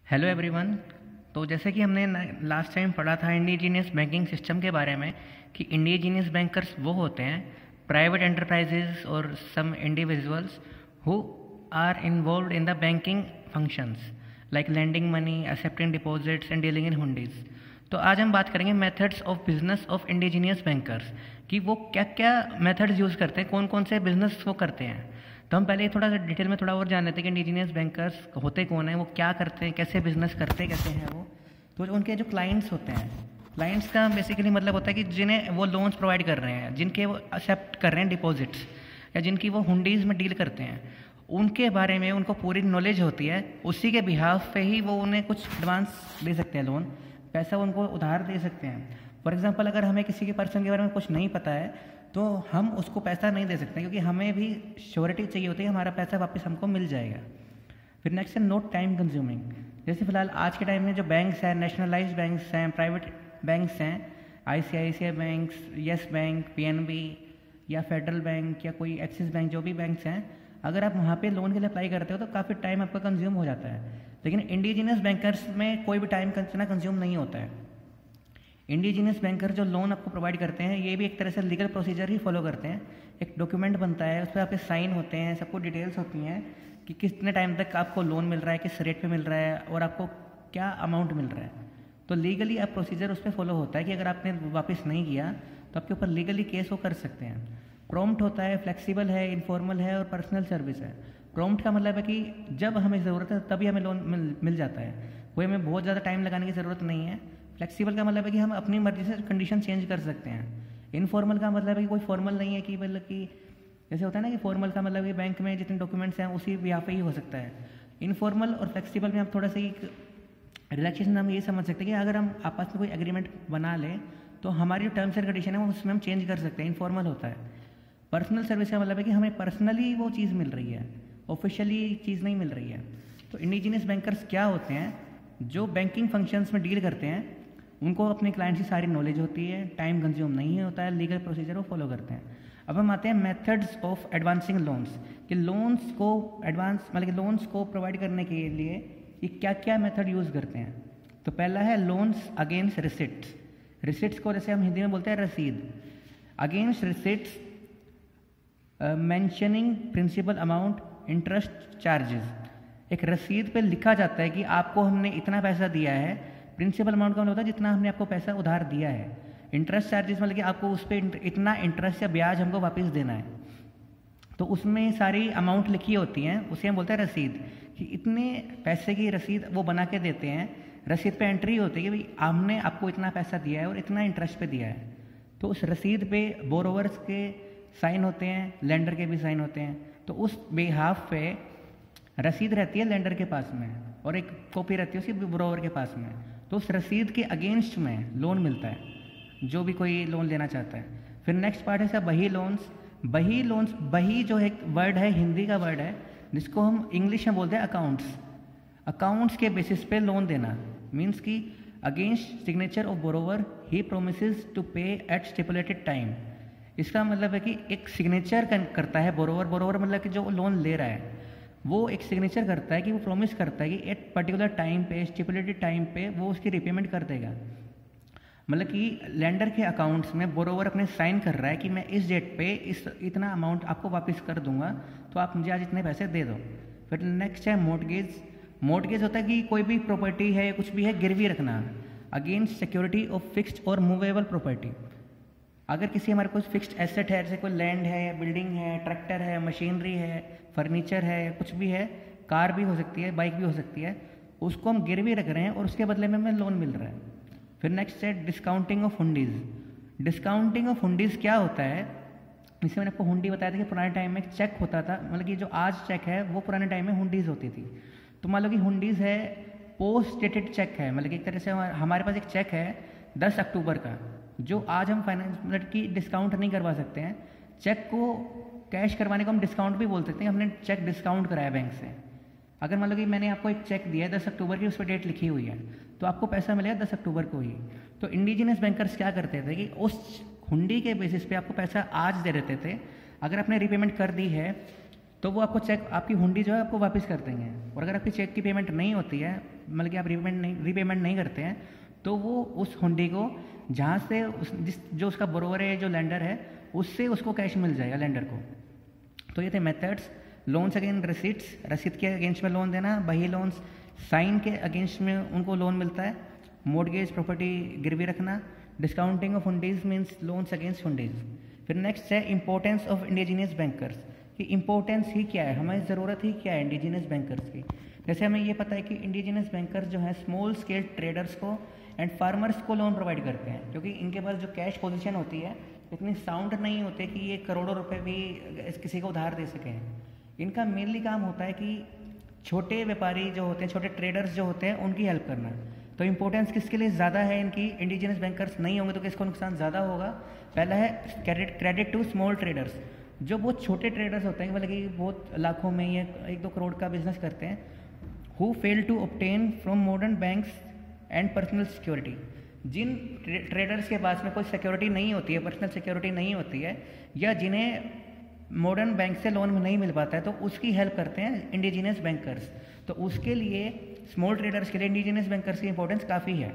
Hello everyone. तो जैसे कि हमने लास्ट टाइम पढ़ा था इंडिजीनियस बैंकिंग सिस्टम के बारे में कि इंडिजीनियस बैंकर्स वो होते हैं प्राइवेट एंटरप्राइजेज और some individuals who are involved in the banking functions like lending money, accepting deposits and dealing in hundis. तो आज हम बात करेंगे methods of business of indigenous bankers कि वो क्या क्या मेथड्स यूज़ करते हैं, कौन कौन से बिजनेस वो करते हैं। तो हम पहले थोड़ा सा डिटेल में थोड़ा और जान लेते हैं कि इंडिजीनियस बैंकर्स होते कौन हैं, वो क्या करते हैं, कैसे बिजनेस करते कैसे हैं वो। तो उनके जो क्लाइंट्स होते हैं, क्लाइंट्स का बेसिकली मतलब होता है कि जिन्हें वो लोन्स प्रोवाइड कर रहे हैं, जिनके वो एक्सेप्ट कर रहे हैं डिपॉजिट्स या जिनकी वो हुंडीज़ में डील करते हैं, उनके बारे में उनको पूरी नॉलेज होती है। उसी के बिहाफ पे ही वो उन्हें कुछ एडवांस दे सकते हैं, लोन पैसा उनको उधार दे सकते हैं। फॉर एग्जांपल अगर हमें किसी के पर्सन के बारे में कुछ नहीं पता है तो हम उसको पैसा नहीं दे सकते, क्योंकि हमें भी श्योरिटी चाहिए होती है हमारा पैसा वापस हमको मिल जाएगा। फिर नेक्स्ट है नोट टाइम कंज्यूमिंग। जैसे फिलहाल आज के टाइम में जो बैंक्स हैं, नेशनलाइज्ड बैंक्स हैं, प्राइवेट बैंक्स हैं, ICICI banks, yes bank, PNB या फेडरल बैंक या कोई एक्सिस बैंक, जो भी बैंक्स हैं, अगर आप वहाँ पे लोन के लिए अप्लाई करते हो तो काफ़ी टाइम आपका कंज्यूम हो जाता है। लेकिन इंडिजीनियस बैंकर्स में कोई भी टाइम इतना कंज्यूम नहीं होता है। इंडिजीनियस बैंकर जो लोन आपको प्रोवाइड करते हैं ये भी एक तरह से लीगल प्रोसीजर ही फॉलो करते हैं। एक डॉक्यूमेंट बनता है, उस पर आपके साइन होते हैं, सबको डिटेल्स होती हैं कि कितने टाइम तक आपको लोन मिल रहा है, किस रेट पे मिल रहा है और आपको क्या अमाउंट मिल रहा है। तो लीगली आप प्रोसीजर उस पर फॉलो होता है कि अगर आपने वापस नहीं किया तो आपके ऊपर लीगली केस वो कर सकते हैं। प्रॉम्प्ट होता है, फ्लेक्सिबल है, इनफॉर्मल है और पर्सनल सर्विस है। प्रॉम्प्ट का मतलब है कि जब हमें ज़रूरत है तभी हमें लोन मिल जाता है, कोई हमें बहुत ज़्यादा टाइम लगाने की ज़रूरत नहीं है। फ्लेक्सिबल का मतलब है कि हम अपनी मर्जी से कंडीशन चेंज कर सकते हैं। इनफॉर्मल का मतलब है कि कोई फॉर्मल नहीं है, कि मतलब कि जैसे होता है ना कि फॉर्मल का मतलब कि बैंक में जितने डॉक्यूमेंट्स हैं उसी यहाँ पे ही हो सकता है। इनफॉर्मल और फ्लेक्सिबल में हम थोड़ा सा एक रिलैक्सेशन हम ये समझ सकते हैं कि अगर हम आपस में कोई एग्रीमेंट बना लें तो हमारी जो टर्म्स एंड कंडीशन है उसमें हम चेंज कर सकते हैं। इनफॉर्मल होता है। पर्सनल सर्विस का मतलब है कि हमें पर्सनली वो चीज़ मिल रही है, ऑफिशियली चीज़ नहीं मिल रही है। तो इंडिजीनियस बैंकर्स क्या होते हैं, जो बैंकिंग फंक्शंस में डील करते हैं, उनको अपने क्लाइंट की सारी नॉलेज होती है, टाइम कंज्यूम नहीं होता है, लीगल प्रोसीजर वो फॉलो करते हैं। अब हम आते हैं मेथड्स ऑफ एडवांसिंग लोन्स कि लोन्स को एडवांस मतलब कि लोन्स को प्रोवाइड करने के लिए ये क्या क्या मेथड यूज़ करते हैं। तो पहला है लोन्स अगेंस्ट रिसिट्स। रिसिट्स को जैसे हम हिंदी में बोलते हैं रसीद। Against receipts mentioning principal amount, interest, charges. एक रसीद पे लिखा जाता है कि आपको हमने इतना पैसा दिया है। प्रिंसिपल अमाउंट का मतलब होता है जितना हमने आपको पैसा उधार दिया है। इंटरेस्ट चार्जेस मतलब कि आपको उस पर इतना इंटरेस्ट या ब्याज हमको वापस देना है। तो उसमें सारी अमाउंट लिखी होती हैं, उसे हम बोलते हैं रसीद, कि इतने पैसे की रसीद वो बना के देते हैं। रसीद पे एंट्री होती है कि भाई हमने आपको इतना पैसा दिया है और इतना इंटरेस्ट पे दिया है। तो उस रसीद पे बोरोवर्स के साइन होते हैं, लेंडर के भी साइन होते हैं। तो उस बेहाफ पे रसीद रहती है लेंडर के पास में और एक कॉपी रहती है उसी बोरोवर के पास में। तो उस रसीद के अगेंस्ट में लोन मिलता है जो भी कोई लोन लेना चाहता है। फिर नेक्स्ट पार्ट है सर बही लोन्स। बही लोन्स, बही जो एक वर्ड है, हिंदी का वर्ड है, जिसको हम इंग्लिश में बोलते हैं अकाउंट्स। अकाउंट्स के बेसिस पे लोन देना मीन्स कि अगेंस्ट सिग्नेचर ऑफ बोरोवर ही promises to pay at stipulated time. इसका मतलब है कि एक सिग्नेचर करता है बोरोवर। बोरोवर मतलब कि जो लोन ले रहा है वो एक सिग्नेचर करता है कि वो प्रॉमिस करता है कि एट पर्टिकुलर टाइम पे, स्टिपुलेटेड टाइम पे वो उसकी रिपेमेंट कर देगा। मतलब कि लेंडर के अकाउंट्स में बोरोवर अपने साइन कर रहा है कि मैं इस डेट पे इतना अमाउंट आपको वापस कर दूंगा, तो आप मुझे आज इतने पैसे दे दो। फिर नेक्स्ट है मोर्टगेज। मोर्टगेज होता है कि कोई भी प्रॉपर्टी है, कुछ भी है, गिरवी रखना अगेंस्ट सिक्योरिटी ऑफ फिक्स्ड और मूवेबल प्रॉपर्टी। अगर किसी हमारे पास फिक्स्ड एसेट है, जैसे कोई लैंड है, बिल्डिंग है, ट्रैक्टर है, मशीनरी है, फर्नीचर है, कुछ भी है, कार भी हो सकती है, बाइक भी हो सकती है, उसको हम गिरवी रख रहे हैं और उसके बदले में हमें लोन मिल रहा है। फिर नेक्स्ट है डिस्काउंटिंग ऑफ हुंडीज़। डिस्काउंटिंग ऑफ हुंडीज़ क्या होता है, जैसे मैंने आपको हुंडी बताया था कि पुराने टाइम में एक चेक होता था, मतलब कि जो आज चेक है वो पुराने टाइम में हुंडीज़ होती थी। तो मान लो कि हुंडीज़ है, पोस्ट डेटेड चेक है, मतलब कि एक तरह से हमारे पास एक चेक है 10 अक्टूबर का, जो आज हम फाइनेंस मतलब कि डिस्काउंट नहीं करवा सकते हैं। चेक को कैश करवाने को हम डिस्काउंट भी बोल सकते हैं, हमने चेक डिस्काउंट कराया बैंक से। अगर मान लो कि मैंने आपको एक चेक दिया है 10 अक्टूबर की, उस पर डेट लिखी हुई है, तो आपको पैसा मिलेगा 10 अक्टूबर को ही। तो इंडिजीनियस बैंकर्स क्या करते थे कि उस हुंडी के बेसिस पे आपको पैसा आज दे देते थे। अगर आपने रीपेमेंट कर दी है तो वो आपको चेक, आपकी हुंडी जो है आपको वापस कर देंगे। और अगर आपकी चेक की पेमेंट नहीं होती है, मतलब कि आप रीपेमेंट नहीं करते हैं, तो वो उस हुंडी को जहाँ से जो उसका बोरोवर है, जो लेंडर है, उससे उसको कैश मिल जाएगा लेंडर को। तो ये थे मेथड्स। लोन्स अगेंस्ट रसीट्स, रसीद के अगेंस्ट में लोन देना। बही लोन्स, साइन के अगेंस्ट में उनको लोन मिलता है। मॉर्गेज, प्रॉपर्टी गिरवी रखना। Discounting of hundis means loans against hundis. फिर नेक्स्ट है इंपॉर्टेंस ऑफ इंडिजीनियस बैंकर्स, कि इंपॉर्टेंस ही क्या है, हमें ज़रूरत ही क्या है इंडिजीनियस बैंकर्स की। जैसे हमें ये पता है कि इंडिजीनियस बैंकर्स जो है स्मॉल स्केल ट्रेडर्स को एंड फार्मर्स को लोन प्रोवाइड करते हैं, क्योंकि इनके पास जो कैश पोजीशन होती है इतनी साउंड नहीं होती कि ये करोड़ों रुपए भी किसी को उधार दे सकें। इनका मेनली काम होता है कि छोटे व्यापारी जो होते हैं, छोटे ट्रेडर्स जो होते हैं, उनकी हेल्प करना। तो इंपॉर्टेंस किसके लिए ज़्यादा है इनकी, इंडिजिनस बैंकर्स नहीं होंगे तो किसको नुकसान ज़्यादा होगा। पहला है क्रेडिट टू स्मॉल ट्रेडर्स, जो बहुत छोटे ट्रेडर्स होते हैं, मतलब कि बहुत लाखों में या 1-2 करोड़ का बिजनेस करते हैं। Who fail to obtain from modern banks and personal security, जिन ट्रेडर्स के पास में कोई सिक्योरिटी नहीं होती है, पर्सनल सिक्योरिटी नहीं होती है, या जिन्हें मॉडर्न बैंक से लोन नहीं मिल पाता है, तो उसकी हेल्प करते हैं इंडिजिनस बैंकर्स। तो उसके लिए स्मॉल ट्रेडर्स के लिए इंडिजिनस बैंकर्स की इंपॉर्टेंस काफ़ी है।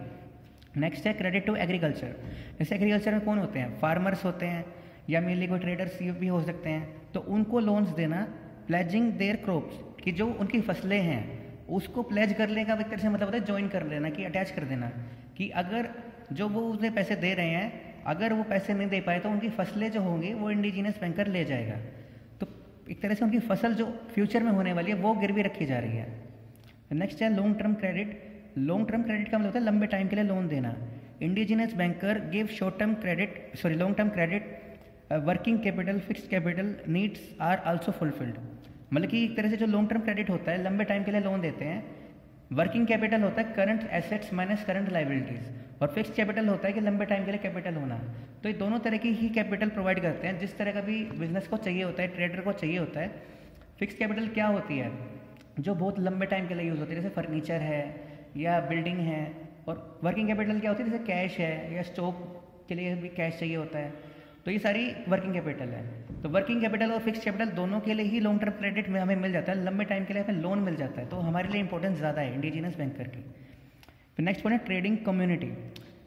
नेक्स्ट है क्रेडिट टू एग्रीकल्चर। जैसे एग्रीकल्चर में कौन होते हैं, फार्मर्स होते हैं, या मेनली कोई ट्रेडर्स भी हो सकते हैं, तो उनको लोन्स देना। प्लेजिंग देयर क्रॉप्स, कि जो उनकी फसलें हैं उसको प्लेज कर लेने का एक तरह से मतलब होता है ज्वाइन कर लेना, कि अटैच कर देना, कि अगर जो वो उसे पैसे दे रहे हैं, अगर वो पैसे नहीं दे पाए तो उनकी फसलें जो होंगी वो इंडिजिनस बैंकर ले जाएगा। तो एक तरह से उनकी फसल जो फ्यूचर में होने वाली है वो गिरवी रखी जा रही है। नेक्स्ट है long term credit. Long term credit का मतलब होता है लंबे टाइम के लिए लोन देना। Indigenous banker give short term credit, sorry long term credit, working capital, fixed capital needs are also fulfilled. मतलब कि एक तरह से जो लॉन्ग टर्म क्रेडिट होता है, लंबे टाइम के लिए लोन देते हैं। वर्किंग कैपिटल होता है current assets minus current liabilities, और फिक्स्ड कैपिटल होता है कि लंबे टाइम के लिए कैपिटल होना। तो ये दोनों तरह की ही कैपिटल प्रोवाइड करते हैं, जिस तरह का भी बिजनेस को चाहिए होता है, ट्रेडर को चाहिए होता है। फिक्स्ड कैपिटल क्या होती है, जो बहुत लंबे टाइम के लिए यूज़ होती है, जैसे फर्नीचर है या बिल्डिंग है। और वर्किंग कैपिटल क्या होती है, जैसे कैश है या स्टॉक के लिए भी कैश चाहिए होता है। तो ये सारी वर्किंग कैपिटल है। तो वर्किंग कैपिटल और फिक्स्ड कैपिटल दोनों के लिए ही लॉन्ग टर्म क्रेडिट में हमें मिल जाता है, लंबे टाइम के लिए हमें लोन मिल जाता है। तो हमारे लिए इंपॉर्टेंस ज़्यादा है इंडिजिनस बैंकर की। फिर नेक्स्ट पॉइंट है ट्रेडिंग कम्युनिटी।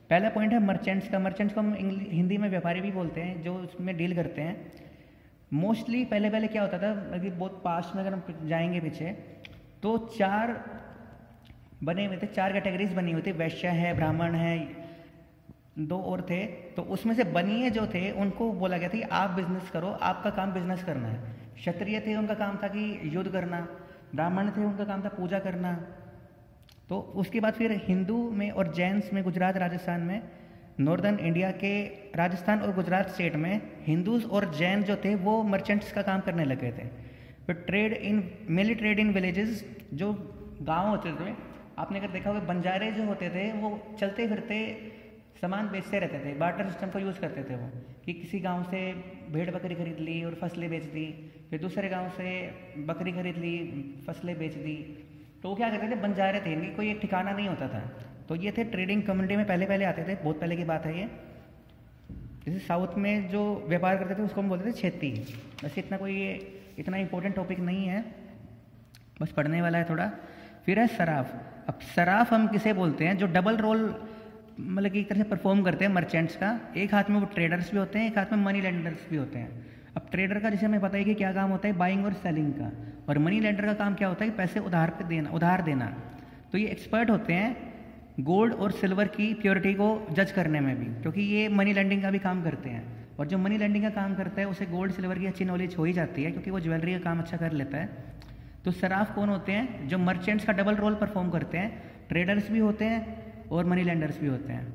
पहला पॉइंट है मर्चेंट्स का। मर्चेंट्स को हम हिंदी में व्यापारी भी बोलते हैं, जो उसमें डील करते हैं। मोस्टली पहले क्या होता था, अभी बहुत पास्ट में अगर हम जाएंगे पीछे, तो 4 बने हुए थे, 4 कैटेगरीज बनी हुई थी। वैश्य है, ब्राह्मण है, 2 और थे। तो उसमें से बनिए जो थे उनको बोला गया था कि आप बिजनेस करो, आपका काम बिजनेस करना है। क्षत्रिय थे, उनका काम था कि युद्ध करना। ब्राह्मण थे, उनका काम था पूजा करना। तो उसके बाद फिर हिंदू में और जैन्स में, गुजरात राजस्थान में, नॉर्दर्न इंडिया के राजस्थान और गुजरात स्टेट में हिंदूज और जैन जो थे वो मर्चेंट्स का काम करने लगे थे। फिर मेनली ट्रेड इन विलेजेस, जो गाँव होते थे, आपने अगर देखा होगा बंजारे जो होते थे वो चलते फिरते सामान बेचते रहते थे, बार्टर सिस्टम को यूज़ करते थे वो, कि किसी गांव से भेड़ बकरी खरीद ली और फसलें बेच दी, फिर दूसरे गांव से बकरी खरीद ली, फसलें बेच दी। तो वो क्या करते थे, बंजारे थे, इनकी कोई एक ठिकाना नहीं होता था। तो ये थे ट्रेडिंग कम्युनिटी में पहले आते थे, बहुत पहले की बात है ये। जैसे साउथ में जो व्यापार करते थे उसको हम बोलते थे खेती। वैसे इतना इंपॉर्टेंट टॉपिक नहीं है, बस पढ़ने वाला है थोड़ा। फिर है सराफ। अब सराफ हम किसे बोलते हैं, जो डबल रोल मतलब कि एक तरह से परफॉर्म करते हैं मर्चेंट्स का। एक हाथ में वो ट्रेडर्स भी होते हैं, एक हाथ में मनी लेंडर्स भी होते हैं। अब ट्रेडर का जैसे हमें पता है कि क्या काम होता है, बाइंग और सेलिंग का, और मनी लेंडर का काम क्या होता है कि पैसे उधार देना। तो ये एक्सपर्ट होते हैं गोल्ड और सिल्वर की प्योरिटी को जज करने में भी, क्योंकि ये मनी लेंडिंग का भी काम करते हैं। और जो मनी लेंडिंग का काम करता है उसे गोल्ड सिल्वर की अच्छी नॉलेज हो ही जाती है, क्योंकि वो ज्वेलरी का काम अच्छा कर लेता है। तो सराफ कौन होते हैं, जो मर्चेंट्स का डबल रोल परफॉर्म करते हैं, ट्रेडर्स भी होते हैं और मनी लेंडर्स भी होते हैं।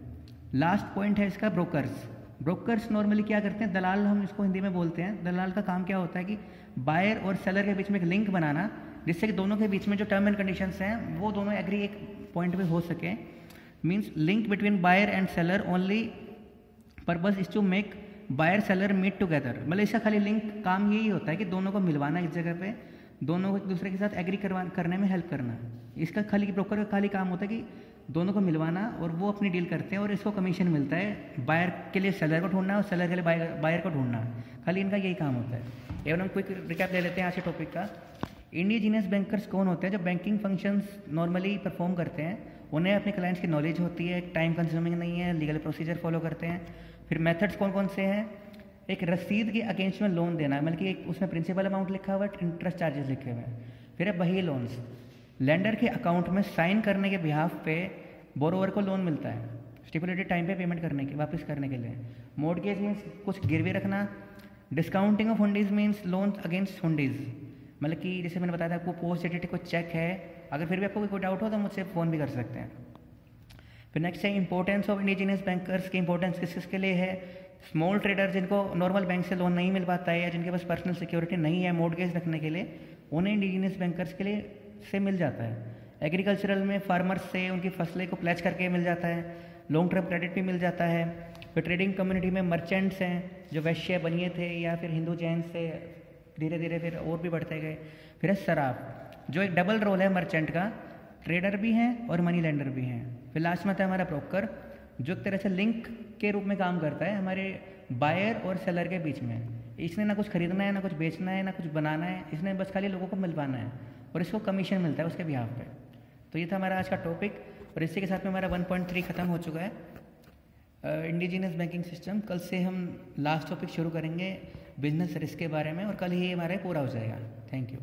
लास्ट पॉइंट है इसका ब्रोकर्स। ब्रोकर्स नॉर्मली क्या करते हैं, दलाल हम इसको हिंदी में बोलते हैं। दलाल का काम क्या होता है कि बायर और सेलर के बीच में एक लिंक बनाना, जिससे कि दोनों के बीच में जो टर्म एंड कंडीशंस हैं वो दोनों एग्री एक पॉइंट पे हो सके। Means link between buyer and seller, only purpose is to make buyer seller meet together. मतलब इसका खाली लिंक काम यही होता है कि दोनों को मिलवाना इस जगह पे, दोनों को एक दूसरे के साथ एग्री करने में हेल्प करना। इसका खाली ब्रोकर का खाली काम होता है कि दोनों को मिलवाना, और वो अपनी डील करते हैं और इसको कमीशन मिलता है। बायर के लिए सेलर को ढूंढना और सेलर के लिए बायर को ढूंढना, खाली इनका यही काम होता है। एवं हम क्विक रिकैप ले लेते हैं आज के टॉपिक का। इंडिजीनियस बैंकर्स कौन होते हैं? जो बैंकिंग फंक्शंस नॉर्मली परफॉर्म करते हैं, उन्हें अपने क्लाइंट्स की नॉलेज होती है, टाइम कंज्यूमिंग नहीं है, लीगल प्रोसीजर फॉलो करते हैं। फिर मेथड्स कौन कौन से हैं? एक रसीद के अगेंस्ट में लोन देना, मतलब कि एक उसमें प्रिंसिपल अमाउंट लिखा हुआ है, इंटरेस्ट चार्जेस लिखे हुए हैं। फिर है बही लोन्स, लेंडर के अकाउंट में साइन करने के बिहाफ पे बोरोवर को लोन मिलता है स्टिपुलेटेड टाइम पे पेमेंट करने के, वापस करने के लिए। मॉर्गेज मीन्स कुछ गिरवी रखना। Discounting of hundis means loans against hundis, मतलब कि जैसे मैंने बताया था आपको पोस्ट डेटेड कोई चेक है, अगर फिर भी आपको कोई डाउट हो तो मुझसे फ़ोन भी कर सकते हैं। फिर नेक्स्ट है इंपॉर्टेंस ऑफ इंडिजीनियस बैंकर्स की इंपॉर्टेंस किस किस के लिए है? स्मॉल ट्रेडर जिनको नॉर्मल बैंक से लोन नहीं मिल पाता है या जिनके पास पर्सनल सिक्योरिटी नहीं है मॉर्गेज रखने के लिए, उन्हें इंडिजीनियस बैंकर्स के लिए से मिल जाता है। एग्रीकल्चरल में फार्मर्स से उनकी फसलें को प्लेज करके मिल जाता है। लॉन्ग टर्म क्रेडिट भी मिल जाता है। फिर ट्रेडिंग कम्युनिटी में मर्चेंट्स हैं जो वैश्य बनिए थे या फिर हिंदू जैन से धीरे धीरे फिर और भी बढ़ते गए। फिर है सराफ, जो एक डबल रोल है मर्चेंट का, ट्रेडर भी हैं और मनी लेंडर भी हैं। फिर लास्ट में आता है हमारा ब्रोकर, जो एक तरह से लिंक के रूप में काम करता है हमारे बायर और सेलर के बीच में। इसने ना कुछ खरीदना है, ना कुछ बेचना है, ना कुछ बनाना है, इसने बस खाली लोगों को मिलवाना है और इसको कमीशन मिलता है उसके बिहाफ पे। तो ये था हमारा आज का टॉपिक और इसी के साथ में हमारा 1.3 ख़त्म हो चुका है इंडिजीनियस बैंकिंग सिस्टम। कल से हम लास्ट टॉपिक शुरू करेंगे बिजनेस रिस्क के बारे में और कल ही हमारा पूरा हो जाएगा। Thank you.